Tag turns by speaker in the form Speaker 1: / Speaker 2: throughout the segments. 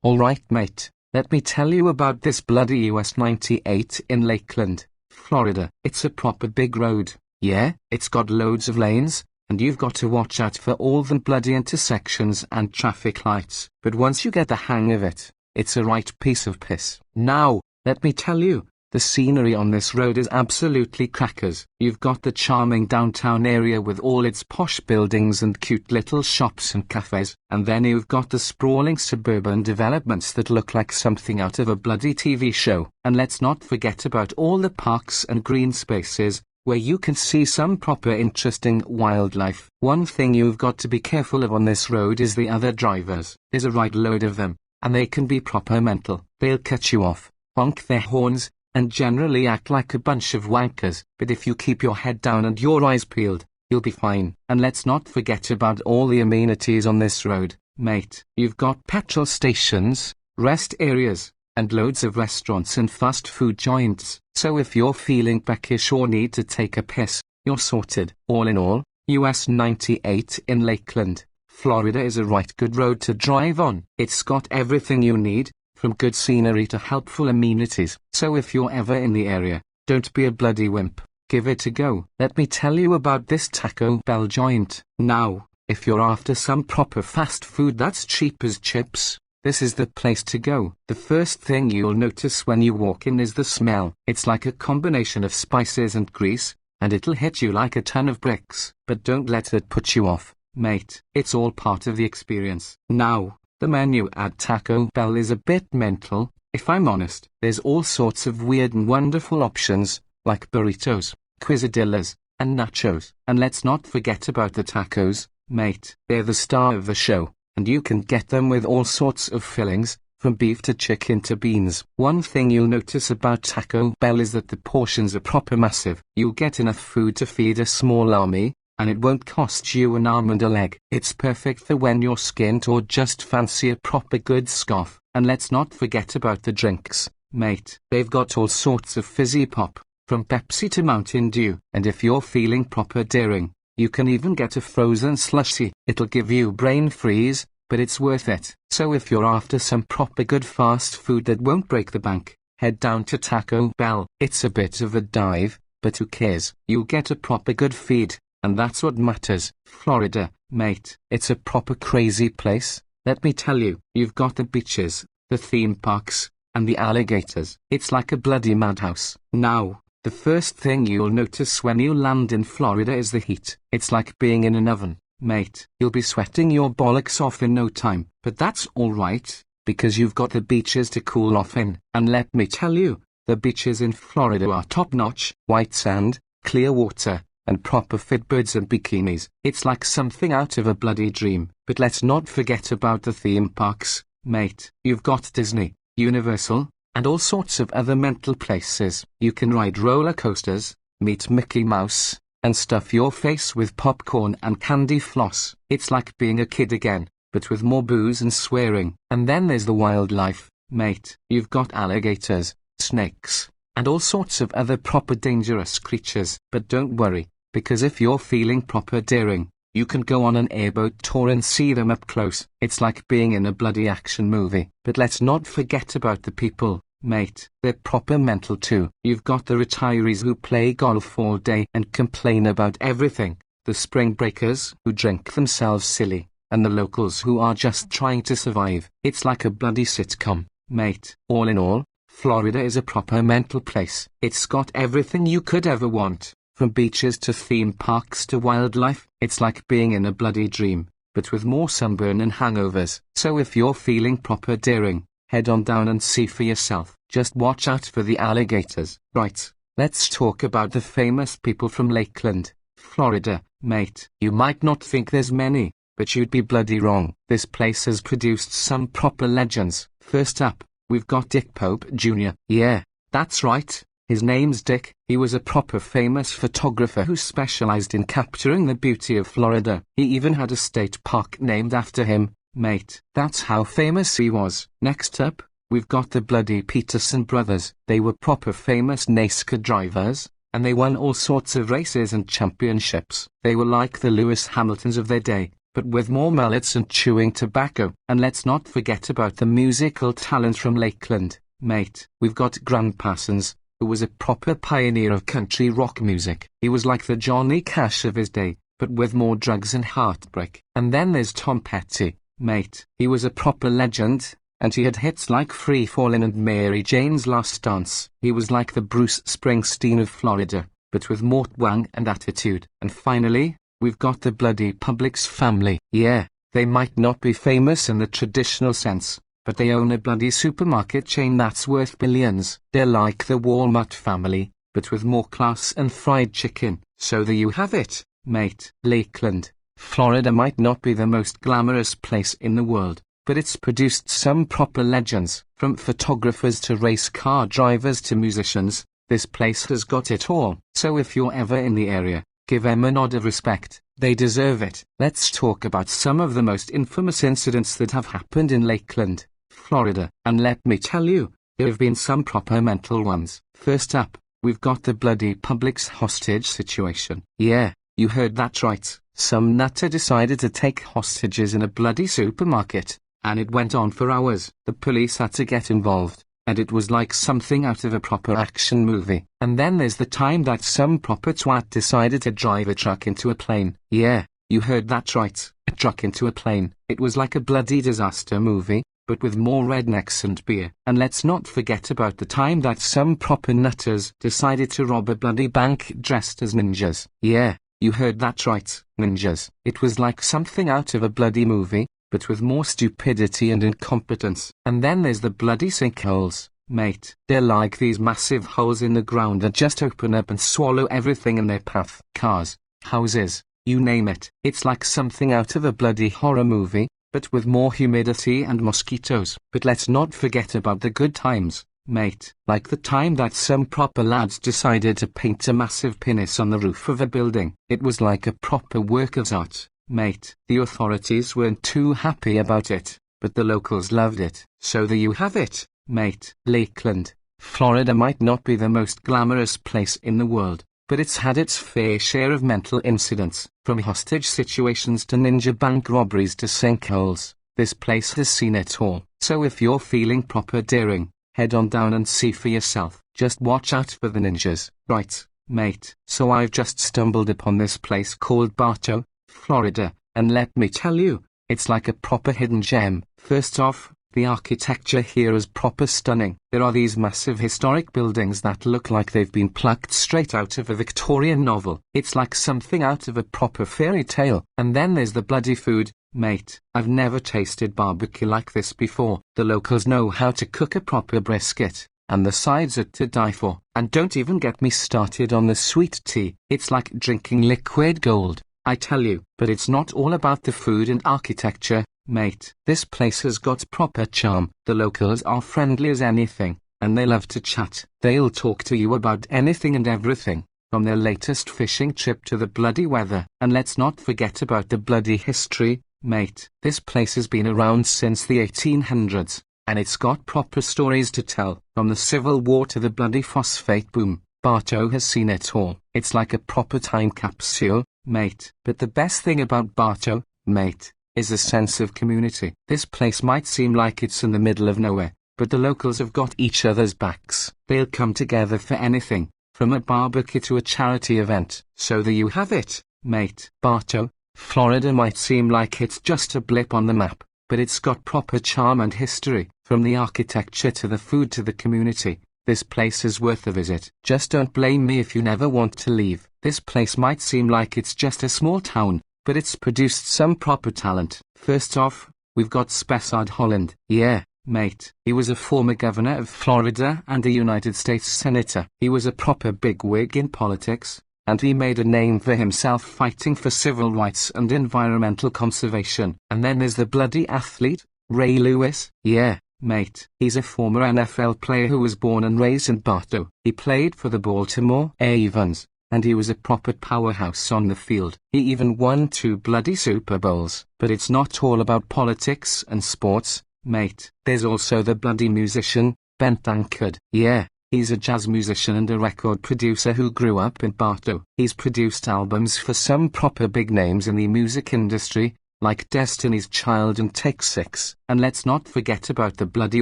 Speaker 1: Alright mate, let me tell you about this bloody US 98 in Lakeland, Florida. It's a proper big road, yeah, it's got loads of lanes, and you've got to watch out for all the bloody intersections and traffic lights. But once you get the hang of it, it's a right piece of piss. Now, let me tell you, the scenery on this road is absolutely crackers. You've got the charming downtown area with all its posh buildings and cute little shops and cafes, and then you've got the sprawling suburban developments that look like something out of a bloody TV show. And let's not forget about all the parks and green spaces, where you can see some proper interesting wildlife. One thing you've got to be careful of on this road is the other drivers. There's a right load of them, and they can be proper mental. They'll cut you off, honk their horns, and generally act like a bunch of wankers. But if you keep your head down and your eyes peeled, you'll be fine. And let's not forget about all the amenities on this road, mate. You've got petrol stations, rest areas, and loads of restaurants and fast food joints. So if you're feeling peckish or need to take a piss, you're sorted. All in all, US 98 in Lakeland, Florida is a right good road to drive on. It's got everything you need, from good scenery to helpful amenities. So if you're ever in the area, don't be a bloody wimp. Give it a go. Let me tell you about this Taco Bell joint. Now, if you're after some proper fast food that's cheap as chips, this is the place to go. The first thing you'll notice when you walk in is the smell. It's like a combination of spices and grease, and it'll hit you like a ton of bricks. But don't let it put you off, mate. It's all part of the experience. Now, the menu at Taco Bell is a bit mental, if I'm honest. There's all sorts of weird and wonderful options, like burritos, quesadillas, and nachos. And let's not forget about the tacos, mate. They're the star of the show, and you can get them with all sorts of fillings, from beef to chicken to beans. One thing you'll notice about Taco Bell is that the portions are proper massive. You'll get enough food to feed a small army, and it won't cost you an arm and a leg. It's perfect for when you're skint or just fancy a proper good scoff. And let's not forget about the drinks, mate. They've got all sorts of fizzy pop, from Pepsi to Mountain Dew. And if you're feeling proper daring, you can even get a frozen slushie. It'll give you brain freeze, but it's worth it. So if you're after some proper good fast food that won't break the bank, head down to Taco Bell. It's a bit of a dive, but who cares? You'll get a proper good feed. And that's what matters. Florida, mate, it's a proper crazy place. Let me tell you, you've got the beaches, the theme parks, and the alligators. It's like a bloody madhouse. Now, the first thing you'll notice when you land in Florida is the heat. It's like being in an oven, mate. You'll be sweating your bollocks off in no time. But that's alright, because you've got the beaches to cool off in. And let me tell you, the beaches in Florida are top-notch. White sand, clear water, and proper fit birds and bikinis. It's like something out of a bloody dream. But let's not forget about the theme parks, mate. You've got Disney, Universal, and all sorts of other mental places. You can ride roller coasters, meet Mickey Mouse, and stuff your face with popcorn and candy floss. It's like being a kid again, but with more booze and swearing. And then there's the wildlife, mate. You've got alligators, snakes, and all sorts of other proper dangerous creatures. But don't worry, because if you're feeling proper daring, you can go on an airboat tour and see them up close. It's like being in a bloody action movie. But let's not forget about the people, mate. They're proper mental too. You've got the retirees who play golf all day and complain about everything, the spring breakers who drink themselves silly, and the locals who are just trying to survive. It's like a bloody sitcom, mate. All in all, Florida is a proper mental place. It's got everything you could ever want, from beaches to theme parks to wildlife. It's like being in a bloody dream, but with more sunburn and hangovers. So if you're feeling proper daring, head on down and see for yourself. Just watch out for the alligators. Right, let's talk about the famous people from Lakeland, Florida, mate. You might not think there's many, but you'd be bloody wrong. This place has produced some proper legends. First up, we've got Dick Pope Jr. Yeah, that's right. His name's Dick. He was a proper famous photographer who specialized in capturing the beauty of Florida. He even had a state park named after him, mate. That's how famous he was. Next up, we've got the bloody Peterson brothers. They were proper famous NASCAR drivers, and they won all sorts of races and championships. They were like the Lewis Hamiltons of their day. but with more mullets and chewing tobacco. And let's not forget about the musical talent from Lakeland, mate. We've got Grant Parsons, who was a proper pioneer of country rock music. He was like the Johnny Cash of his day, but with more drugs and heartbreak. And then there's Tom Petty, mate. He was a proper legend, and he had hits like Free Fallin' and Mary Jane's Last Dance. He was like the Bruce Springsteen of Florida, but with more twang and attitude. And finally, we've got the bloody Publix family. Yeah, they might not be famous in the traditional sense, but they own a bloody supermarket chain that's worth billions. They're like the Walmart family, but with more class and fried chicken. So there you have it, mate. Lakeland, Florida might not be the most glamorous place in the world, but it's produced some proper legends. From photographers to race car drivers to musicians, this place has got it all. So if you're ever in the area, give them a nod of respect. They deserve it. Let's talk about some of the most infamous incidents that have happened in Lakeland, Florida. And let me tell you, there have been some proper mental ones. First up, we've got the bloody Publix hostage situation. Yeah, you heard that right. Some nutter decided to take hostages in a bloody supermarket, and it went on for hours. The police had to get involved, and it was like something out of a proper action movie. And then there's the time that some proper twat decided to drive a truck into a plane. Yeah, you heard that right, a truck into a plane. It was like a bloody disaster movie, but with more rednecks and beer. And let's not forget about the time that some proper nutters decided to rob a bloody bank dressed as ninjas. Yeah, you heard that right, ninjas. It was like something out of a bloody movie, but with more stupidity and incompetence. And then there's the bloody sinkholes, mate. They're like these massive holes in the ground that just open up and swallow everything in their path. Cars, houses, you name it. It's like something out of a bloody horror movie, but with more humidity and mosquitoes. But let's not forget about the good times, mate. Like the time that some proper lads decided to paint a massive penis on the roof of a building. It was like a proper work of art, mate. The authorities weren't too happy about it, but the locals loved it. So there you have it, mate. Lakeland, Florida might not be the most glamorous place in the world, but it's had its fair share of mental incidents. From hostage situations to ninja bank robberies to sinkholes, this place has seen it all. So if you're feeling proper daring, head on down and see for yourself. Just watch out for the ninjas. Right, mate. So I've just stumbled upon this place called Bartow, Florida, and let me tell you, it's like a proper hidden gem. First off, the architecture here is proper stunning. There are these massive historic buildings that look like they've been plucked straight out of a Victorian novel. It's like something out of a proper fairy tale. And then there's the bloody food, mate. I've never tasted barbecue like this before. The locals know how to cook a proper brisket, and the sides are to die for. And don't even get me started on the sweet tea. It's like drinking liquid gold, I tell you. But it's not all about the food and architecture, mate. This place has got proper charm. The locals are friendly as anything, and they love to chat. They'll talk to you about anything and everything, from their latest fishing trip to the bloody weather. And let's not forget about the bloody history, mate. This place has been around since the 1800s, and it's got proper stories to tell. From the Civil War to the bloody phosphate boom, Bartow has seen it all. It's like a proper time capsule, mate. But the best thing about Bartow, mate, is a sense of community. This place might seem like it's in the middle of nowhere, but the locals have got each other's backs. They'll come together for anything, from a barbecue to a charity event. So there you have it, mate. Bartow, Florida might seem like it's just a blip on the map, but it's got proper charm and history. From the architecture to the food to the community, this place is worth a visit. Just don't blame me if you never want to leave. This place might seem like it's just a small town, but it's produced some proper talent. First off, we've got Spessard Holland. Yeah, mate. He was a former governor of Florida and a United States senator. He was a proper bigwig in politics, and he made a name for himself fighting for civil rights and environmental conservation. And then there's the bloody athlete, Ray Lewis. Yeah, mate. He's a former NFL player who was born and raised in Bartow. He played for the Baltimore Ravens, and he was a proper powerhouse on the field. He even won 2 bloody Super Bowls. But it's not all about politics and sports, mate. There's also the bloody musician, Ben Tankard. Yeah, he's a jazz musician and a record producer who grew up in Bartow. He's produced albums for some proper big names in the music industry, like Destiny's Child and Take 6. And let's not forget about the bloody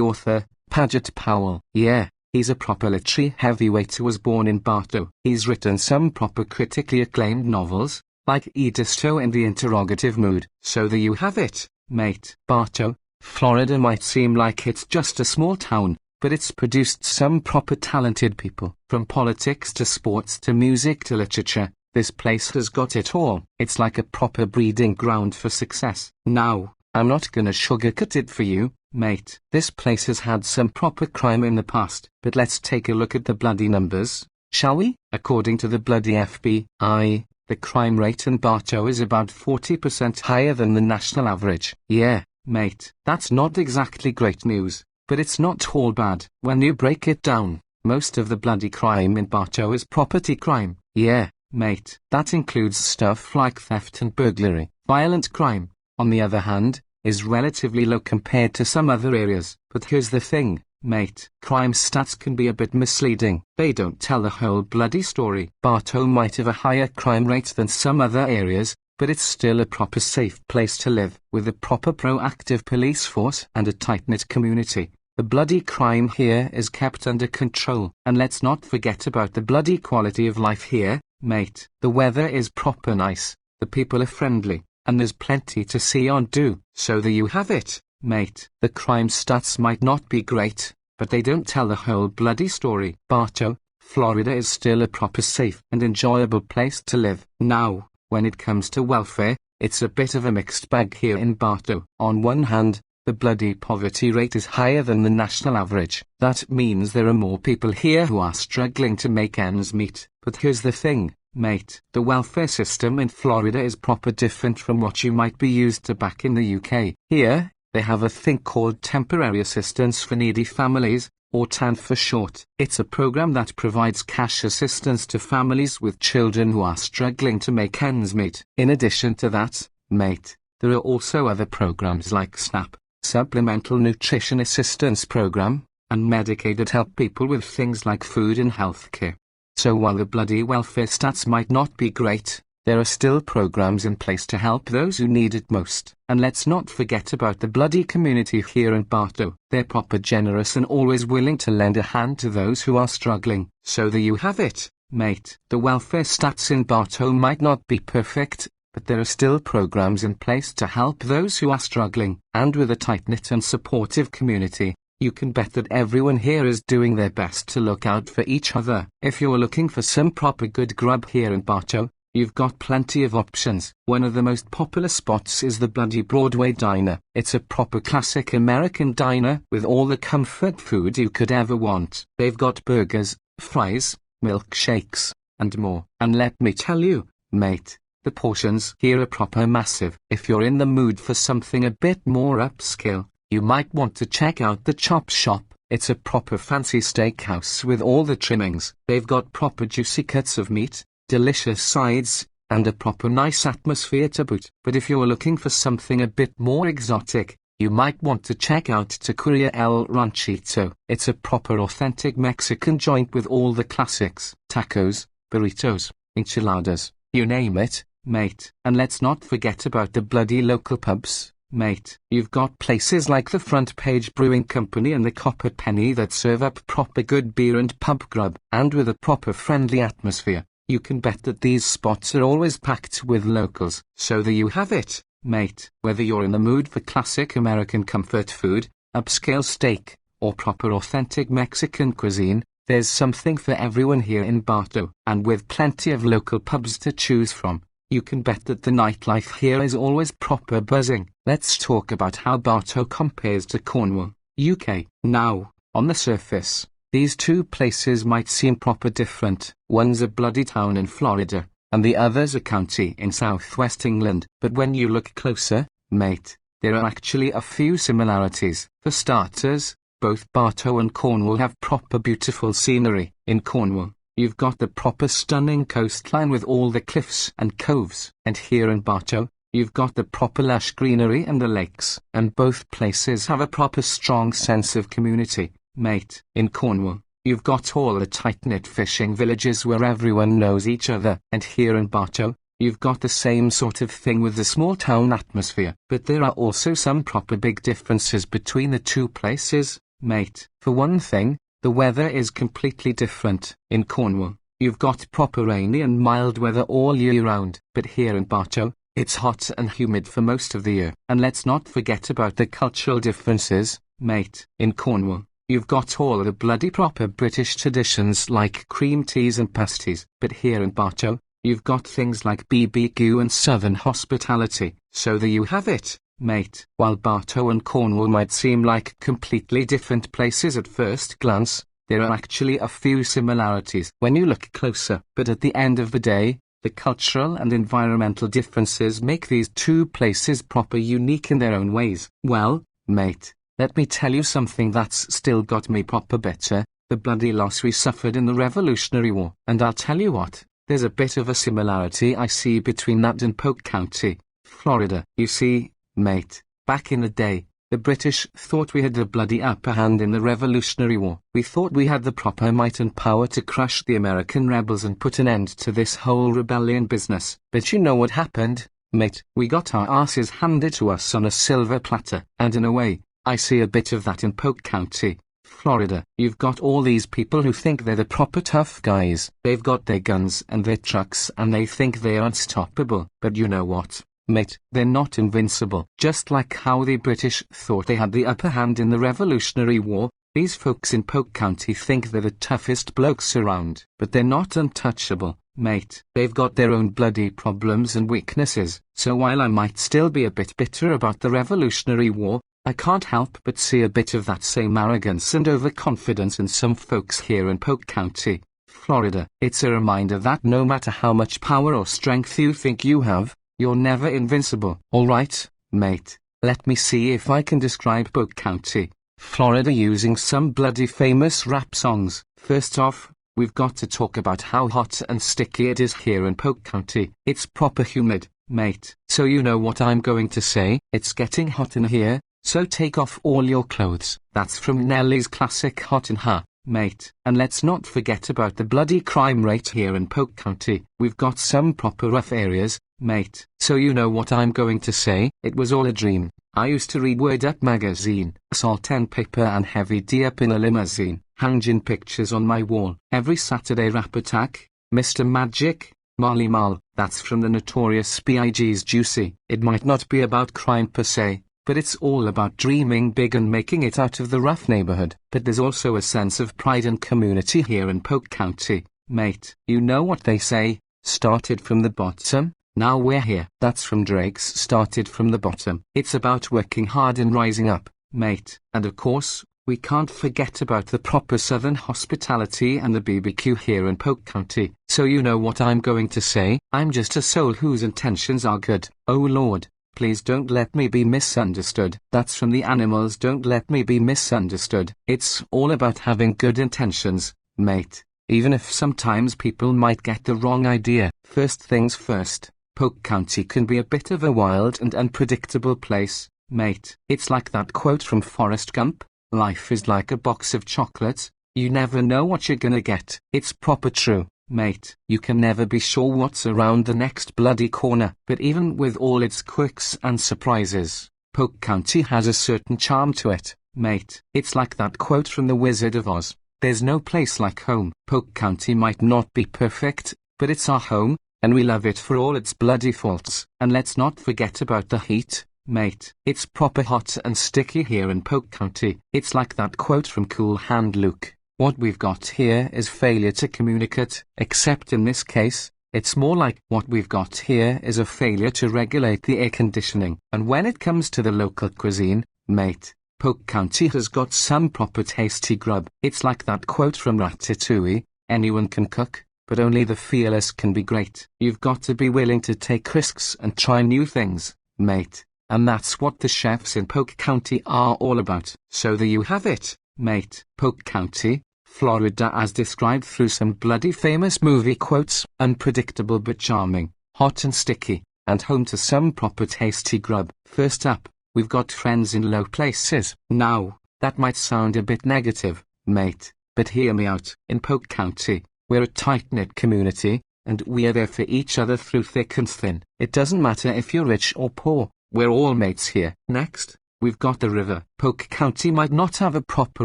Speaker 1: author, Paget Powell. Yeah, he's a proper literary heavyweight who was born in Bartow. He's written some proper critically acclaimed novels, like Edisto and The Interrogative Mood. So there you have it, mate. Bartow, Florida might seem like it's just a small town, but it's produced some proper talented people. From politics to sports to music to literature, this place has got it all. It's like a proper breeding ground for success. Now, I'm not gonna sugarcoat it for you, mate. This place has had some proper crime in the past, but let's take a look at the bloody numbers, shall we? According to the bloody FBI, the crime rate in Bartow is about 40% higher than the national average. Yeah, mate, that's not exactly great news, but it's not all bad. When you break it down, most of the bloody crime in Bartow is property crime. Yeah, mate, that includes stuff like theft and burglary. Violent crime, on the other hand, is relatively low compared to some other areas. But here's the thing, mate, crime stats can be a bit misleading. They don't tell the whole bloody story. Bartow might have a higher crime rate than some other areas, but it's still a proper safe place to live. With a proper proactive police force and a tight-knit community, the bloody crime here is kept under control. And let's not forget about the bloody quality of life here, mate. The weather is proper nice, the people are friendly, and there's plenty to see and do. So there you have it, mate. The crime stats might not be great, but they don't tell the whole bloody story. Bartow, Florida is still a proper safe and enjoyable place to live. Now, when it comes to welfare, it's a bit of a mixed bag here in Bartow. On one hand, the bloody poverty rate is higher than the national average. That means there are more people here who are struggling to make ends meet. But here's the thing, mate. The welfare system in Florida is proper different from what you might be used to back in the UK. Here, they have a thing called Temporary Assistance for Needy Families, or TAN for short. It's a program that provides cash assistance to families with children who are struggling to make ends meet. In addition to that, mate, there are also other programs like SNAP, Supplemental Nutrition Assistance Program, and Medicaid that help people with things like food and healthcare. So while the bloody welfare stats might not be great, there are still programs in place to help those who need it most. And let's not forget about the bloody community here in Bartow. They're proper generous and always willing to lend a hand to those who are struggling. So there you have it, mate. The welfare stats in Bartow might not be perfect, but there are still programs in place to help those who are struggling. And with a tight-knit and supportive community, you can bet that everyone here is doing their best to look out for each other. If you're looking for some proper good grub here in Bartow, you've got plenty of options. One of the most popular spots is the bloody Broadway Diner. It's a proper classic American diner with all the comfort food you could ever want. They've got burgers, fries, milkshakes, and more. And let me tell you, mate, the portions here are proper massive. If you're in the mood for something a bit more upscale, you might want to check out the Chop Shop. It's a proper fancy steakhouse with all the trimmings. They've got proper juicy cuts of meat, delicious sides, and a proper nice atmosphere to boot. But if you're looking for something a bit more exotic, you might want to check out Taqueria El Ranchito. It's a proper authentic Mexican joint with all the classics: tacos, burritos, enchiladas, you name it, mate. And let's not forget about the bloody local pubs, mate. You've got places like the Front Page Brewing Company and the Copper Penny that serve up proper good beer and pub grub. And with a proper friendly atmosphere, you can bet that these spots are always packed with locals. So there you have it, mate. Whether you're in the mood for classic American comfort food, upscale steak, or proper authentic Mexican cuisine, there's something for everyone here in Bartow. And with plenty of local pubs to choose from, you can bet that the nightlife here is always proper buzzing. Let's talk about how Bartow compares to Cornwall, UK. Now, on the surface, these two places might seem proper different. One's a bloody town in Florida, and the other's a county in southwest England. But when you look closer, mate, there are actually a few similarities. For starters, both Bartow and Cornwall have proper beautiful scenery. In Cornwall, you've got the proper stunning coastline with all the cliffs and coves. And here in Bartow, you've got the proper lush greenery and the lakes. And both places have a proper strong sense of community, mate. In Cornwall, you've got all the tight-knit fishing villages where everyone knows each other. And here in Bartow, you've got the same sort of thing with the small town atmosphere. But there are also some proper big differences between the two places, mate. For one thing, the weather is completely different. In Cornwall, you've got proper rainy and mild weather all year round. But here in Bartow, it's hot and humid for most of the year. And let's not forget about the cultural differences, mate. In Cornwall, you've got all the bloody proper British traditions like cream teas and pasties. But here in Bartow, you've got things like BBQ and southern hospitality. So there you have it, mate. While Bartow and Cornwall might seem like completely different places at first glance, there are actually a few similarities when you look closer. But at the end of the day, the cultural and environmental differences make these two places proper unique in their own ways. Well, mate, let me tell you something that's still got me proper bitter: the bloody loss we suffered in the Revolutionary War. And I'll tell you what, there's a bit of a similarity I see between that and Polk County, Florida. You see, mate, back in the day, the British thought we had the bloody upper hand in the Revolutionary War. We thought we had the proper might and power to crush the American rebels and put an end to this whole rebellion business. But you know what happened, mate? We got our asses handed to us on a silver platter. And in a way, I see a bit of that in Polk County, Florida. You've got all these people who think they're the proper tough guys. They've got their guns and their trucks and they think they're unstoppable. But you know what, mate? They're not invincible. Just like how the British thought they had the upper hand in the Revolutionary War, these folks in Polk County think they're the toughest blokes around. But they're not untouchable, mate. They've got their own bloody problems and weaknesses. So while I might still be a bit bitter about the Revolutionary War, I can't help but see a bit of that same arrogance and overconfidence in some folks here in Polk County, Florida. It's a reminder that no matter how much power or strength you think you have, you're never invincible. Alright, mate, let me see if I can describe Polk County, Florida using some bloody famous rap songs. First off, we've got to talk about how hot and sticky it is here in Polk County. It's proper humid, mate. So you know what I'm going to say. It's getting hot in here, so take off all your clothes. That's from Nelly's classic Hot in Her, mate. And let's not forget about the bloody crime rate here in Polk County. We've got some proper rough areas, mate. So you know what I'm going to say. It was all a dream. I used to read Word Up magazine, Salt and Pepper and Heavy D up in a limousine, hanging pictures on my wall. Every Saturday Rap Attack, Mr. Magic, Marley Marl. That's from the Notorious B.I.G.'s Juicy. It might not be about crime per se, but it's all about dreaming big and making it out of the rough neighborhood. But there's also a sense of pride and community here in Polk County, mate. You know what they say, started from the bottom, now we're here. That's from Drake's Started from the Bottom. It's about working hard and rising up, mate. And of course, we can't forget about the proper southern hospitality and the BBQ here in Polk County. So you know what I'm going to say. I'm just a soul whose intentions are good. Oh Lord, please don't let me be misunderstood. That's from the Animals. Don't let me be misunderstood. It's all about having good intentions, mate. Even if sometimes people might get the wrong idea. First things first, Polk County can be a bit of a wild and unpredictable place, mate. It's like that quote from Forrest Gump, life is like a box of chocolates, you never know what you're gonna get. It's proper true, mate. You can never be sure what's around the next bloody corner. But even with all its quirks and surprises, Polk County has a certain charm to it, mate. It's like that quote from The Wizard of Oz, there's no place like home. Polk County might not be perfect, but it's our home, and we love it for all its bloody faults. And let's not forget about the heat, mate. It's proper hot and sticky here in Polk County. It's like that quote from Cool Hand Luke, what we've got here is failure to communicate, except in this case, it's more like what we've got here is a failure to regulate the air conditioning. And when it comes to the local cuisine, mate, Polk County has got some proper tasty grub. It's like that quote from Ratatouille, anyone can cook, but only the fearless can be great. You've got to be willing to take risks and try new things, mate. And that's what the chefs in Polk County are all about. So there you have it, mate. Polk County, Florida as described through some bloody famous movie quotes. Unpredictable but charming, hot and sticky, and home to some proper tasty grub. First up, we've got friends in low places. Now, that might sound a bit negative, mate, but hear me out. In Polk County, we're a tight-knit community, and we are there for each other through thick and thin. It doesn't matter if you're rich or poor, we're all mates here. Next, we've got the river. Polk County might not have a proper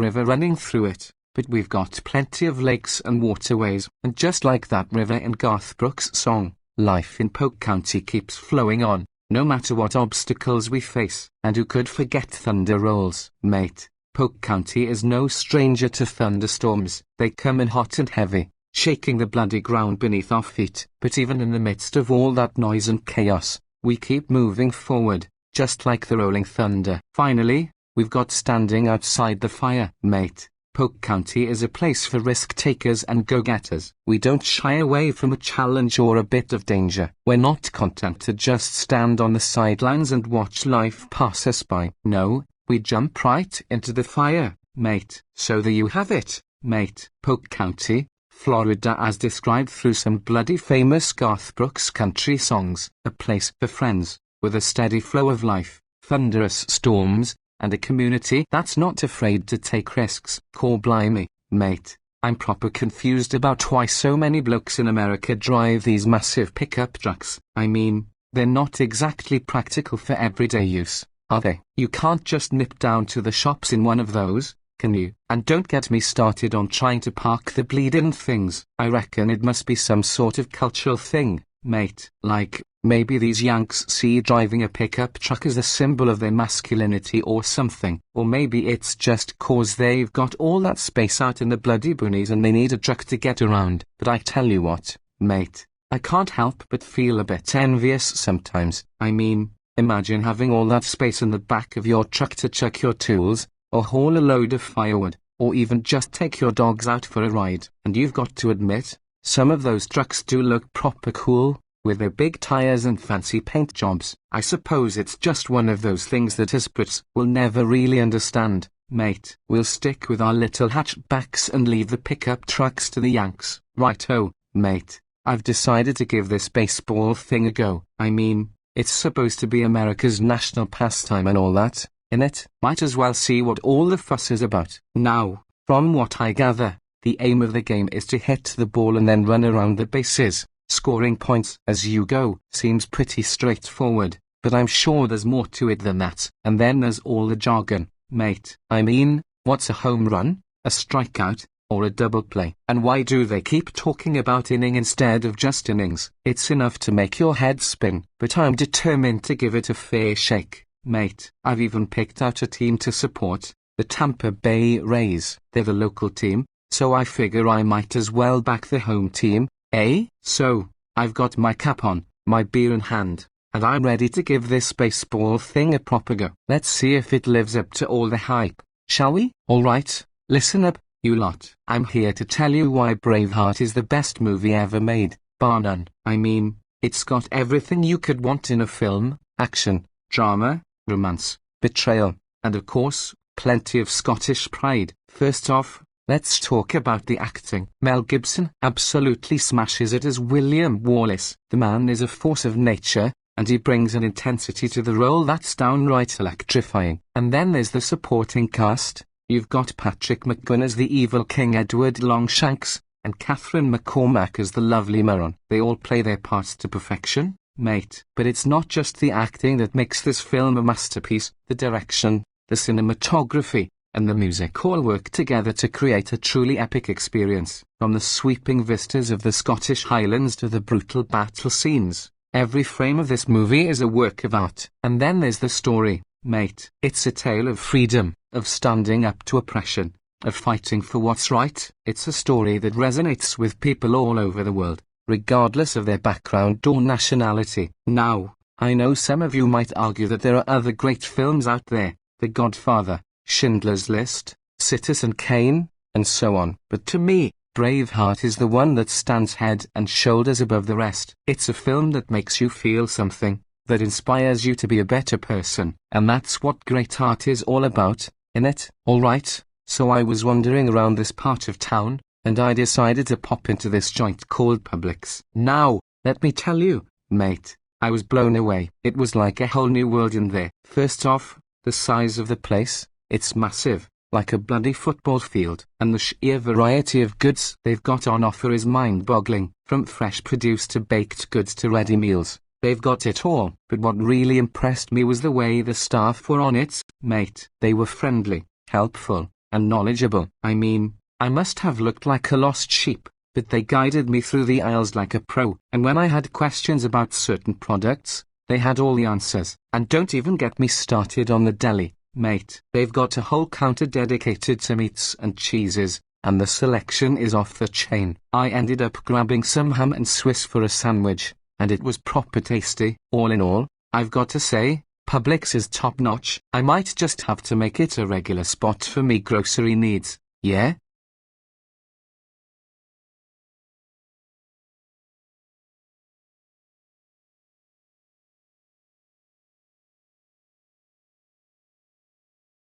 Speaker 1: river running through it, but we've got plenty of lakes and waterways, and just like that river in Garth Brooks' song, life in Polk County keeps flowing on, no matter what obstacles we face. And who could forget thunder rolls, mate? Polk County is no stranger to thunderstorms. They come in hot and heavy, shaking the bloody ground beneath our feet. But even in the midst of all that noise and chaos, we keep moving forward, just like the rolling thunder. Finally, we've got standing outside the fire, mate. Polk County is a place for risk-takers and go-getters. We don't shy away from a challenge or a bit of danger. We're not content to just stand on the sidelines and watch life pass us by. No, we jump right into the fire, mate. So there you have it, mate. Polk County, Florida, as described through some bloody famous Garth Brooks country songs. A place for friends, with a steady flow of life, thunderous storms, and a community that's not afraid to take risks. Cor blimey, mate, I'm proper confused about why so many blokes in America drive these massive pickup trucks. I mean, they're not exactly practical for everyday use, are they? You can't just nip down to the shops in one of those, can you? And don't get me started on trying to park the bleedin' things. I reckon it must be some sort of cultural thing, mate. Like, maybe these Yanks see driving a pickup truck as a symbol of their masculinity or something. Or maybe it's just 'cause they've got all that space out in the bloody boonies and they need a truck to get around. But I tell you what, mate, I can't help but feel a bit envious sometimes. I mean, imagine having all that space in the back of your truck to chuck your tools, or haul a load of firewood, or even just take your dogs out for a ride. And you've got to admit, some of those trucks do look proper cool, with their big tires and fancy paint jobs. I suppose it's just one of those things that us Brits will never really understand, mate. We'll stick with our little hatchbacks and leave the pickup trucks to the Yanks. Righto, mate. I've decided to give this baseball thing a go. I mean, it's supposed to be America's national pastime and all that, innit? Might as well see what all the fuss is about. Now, from what I gather, the aim of the game is to hit the ball and then run around the bases, scoring points as you go. Seems pretty straightforward, but I'm sure there's more to it than that. And then there's all the jargon, mate. I mean, what's a home run, a strikeout, or a double play? And why do they keep talking about inning instead of just innings? It's enough to make your head spin, but I'm determined to give it a fair shake, mate. I've even picked out a team to support, the Tampa Bay Rays. They're the local team, so I figure I might as well back the home team, eh? So, I've got my cap on, my beer in hand, and I'm ready to give this baseball thing a proper go. Let's see if it lives up to all the hype, shall we? Alright, listen up, you lot. I'm here to tell you why Braveheart is the best movie ever made, bar none. I mean, it's got everything you could want in a film: action, drama, romance, betrayal, and of course, plenty of Scottish pride. First off, let's talk about the acting. Mel Gibson absolutely smashes it as William Wallace. The man is a force of nature, and he brings an intensity to the role that's downright electrifying. And then there's the supporting cast. You've got Patrick McGoohan as the evil King Edward Longshanks, and Catherine McCormack as the lovely Maron. They all play their parts to perfection, mate. But it's not just the acting that makes this film a masterpiece. The direction, the cinematography, and the music all work together to create a truly epic experience. From the sweeping vistas of the Scottish Highlands to the brutal battle scenes, every frame of this movie is a work of art. And then there's the story, mate. It's a tale of freedom, of standing up to oppression, of fighting for what's right. It's a story that resonates with people all over the world, regardless of their background or nationality. Now, I know some of you might argue that there are other great films out there, The Godfather, Schindler's List, Citizen Kane, and so on. But to me, Braveheart is the one that stands head and shoulders above the rest. It's a film that makes you feel something, that inspires you to be a better person. And that's what great art is all about, innit? Alright, so I was wandering around this part of town, and I decided to pop into this joint called Publix. Now, let me tell you, mate, I was blown away. It was like a whole new world in there. First off, the size of the place. It's massive, like a bloody football field, and the sheer variety of goods they've got on offer is mind-boggling, from fresh produce to baked goods to ready meals. They've got it all. But what really impressed me was the way the staff were on it, mate. They were friendly, helpful, and knowledgeable. I mean, I must have looked like a lost sheep, but they guided me through the aisles like a pro, and when I had questions about certain products, they had all the answers. And don't even get me started on the deli, mate. They've got a whole counter dedicated to meats and cheeses, and the selection is off the chain. I ended up grabbing some ham and Swiss for a sandwich, and it was proper tasty. All in all, I've got to say, Publix is top-notch. I might just have to make it a regular spot for me grocery needs. Yeah?